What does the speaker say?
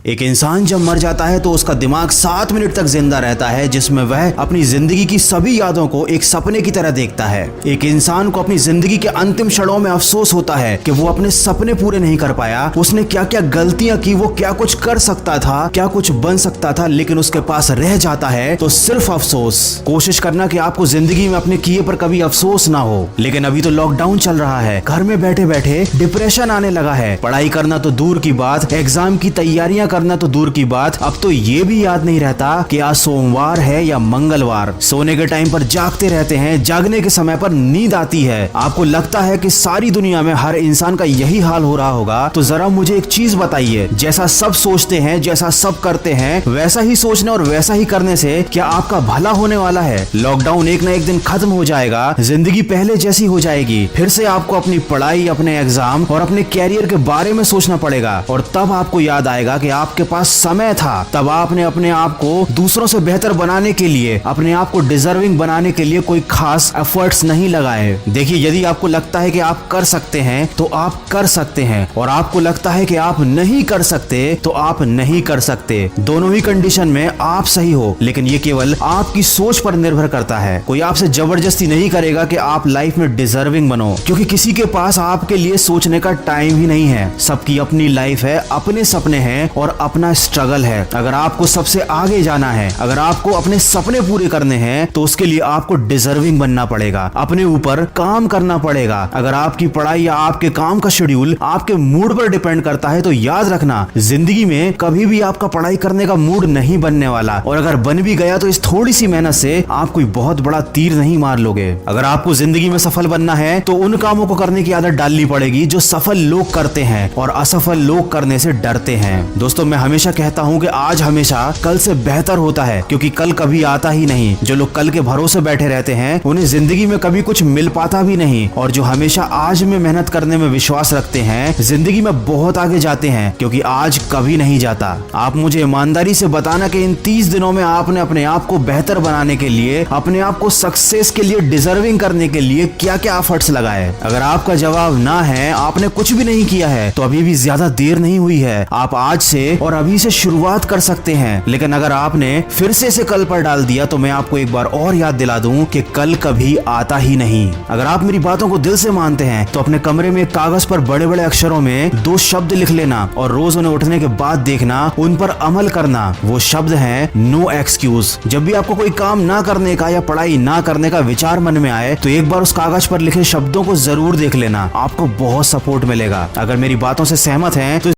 एक इंसान जब मर जाता है तो उसका दिमाग 7 मिनट तक जिंदा रहता है, जिसमें वह अपनी जिंदगी की सभी यादों को एक सपने की तरह देखता है। एक इंसान को अपनी जिंदगी के अंतिम क्षणों में अफसोस होता है कि वो अपने सपने पूरे नहीं कर पाया। उसने क्या क्या गलतियां की, वो क्या कुछ कर सकता था, क्या कुछ बन सकता था, लेकिन उसके पास रह जाता है तो सिर्फ अफसोस। कोशिश करना कि आपको जिंदगी में अपने किए पर कभी अफसोस ना हो। लेकिन अभी तो लॉकडाउन चल रहा है, घर में बैठे बैठे डिप्रेशन आने लगा है। पढ़ाई करना तो दूर की बात, एग्जाम की तैयारियां करना तो दूर की बात, अब तो ये भी याद नहीं रहता कि आज सोमवार है या मंगलवार। सोने के टाइम पर जागते रहते हैं, जागने के समय पर नींद आती है। आपको लगता है कि सारी दुनिया में हर इंसान का यही हाल हो रहा होगा। तो जरा मुझे एक चीज बताइए, जैसा सब सोचते हैं, जैसा सब करते हैं, वैसा ही सोचने और वैसा ही करने से क्या आपका भला होने वाला है? लॉकडाउन एक ना एक दिन खत्म हो जाएगा, जिंदगी पहले जैसी हो जाएगी। फिर से आपको अपनी पढ़ाई, अपने एग्जाम और अपने कैरियर के बारे में सोचना पड़ेगा। और तब आपको याद आएगा कि आपके पास समय था। तब आपने अपने आप को दूसरों से बेहतर बनाने के लिए, अपने आप को डिजर्विंग बनाने के लिए कोई खास एफर्ट्स नहीं लगाए। देखिए, यदि आपको लगता है कि आप कर सकते हैं तो आप कर सकते हैं, और आपको लगता है कि आप नहीं कर सकते तो आप नहीं कर सकते। दोनों ही कंडीशन में आप सही हो, लेकिन ये केवल आपकी सोच पर निर्भर करता है। कोई आपसे जबरदस्ती नहीं करेगा कि आप लाइफ में डिजर्विंग बनो, क्योंकि किसी के पास आपके लिए सोचने का टाइम ही नहीं है। सबकी अपनी लाइफ है, अपने सपने हैं और अपना स्ट्रगल है। अगर आपको सबसे आगे जाना है, अगर आपको अपने सपने पूरे करने हैं, तो उसके लिए आपको डिजर्विंग बनना पड़ेगा, अपने ऊपर काम करना पड़ेगा। अगर आपकी पढ़ाई या आपके काम का शेड्यूल आपके मूड पर डिपेंड करता है, तो याद रखना, जिंदगी में कभी भी आपका पढ़ाई करने का मूड नहीं बनने वाला। और अगर बन भी गया तो इस थोड़ी सी मेहनत से आप कोई बहुत बड़ा तीर नहीं मार लोगे। अगर आपको जिंदगी में सफल बनना है तो उन कामों को करने की आदत डालनी पड़ेगी जो सफल लोग करते हैं और असफल लोग करने से डरते हैं। दोस्तों, मैं हमेशा कहता हूँ कि आज हमेशा कल से बेहतर होता है, क्योंकि कल कभी आता ही नहीं। जो लोग कल के भरोसे बैठे रहते हैं, उन्हें जिंदगी में कभी कुछ मिल पाता भी नहीं। और जो हमेशा आज में मेहनत करने में विश्वास रखते हैं, जिंदगी में बहुत आगे जाते हैं, क्योंकि आज कभी नहीं जाता। आप मुझे ईमानदारी से बताना कि इन 30 दिनों में आपने अपने आप को बेहतर बनाने के लिए, अपने आप को सक्सेस के लिए, डिजर्विंग करने के लिए क्या क्या एफर्ट्स लगाए? अगर आपका जवाब ना है, आपने कुछ भी नहीं किया है, तो अभी भी ज्यादा देर नहीं हुई है। आप आज से और अभी से शुरुआत कर सकते हैं। लेकिन अगर आपने फिर से इसे कल पर डाल दिया, तो मैं आपको एक बार और याद दिला दूं कि कल कभी आता ही नहीं। अगर आप मेरी बातों को दिल से मानते हैं, तो अपने कमरे में कागज पर बड़े बड़े अक्षरों में 2 शब्द लिख लेना और रोज उन्हें उठने के बाद देखना, उन पर अमल करना। वो शब्द हैं नो एक्सक्यूज। जब भी आपको कोई काम ना करने का या पढ़ाई ना करने का विचार मन में आए, तो एक बार उस कागज पर लिखे शब्दों को जरूर देख लेना। आपको बहुत सपोर्ट मिलेगा। अगर मेरी बातों से सहमत हैं तो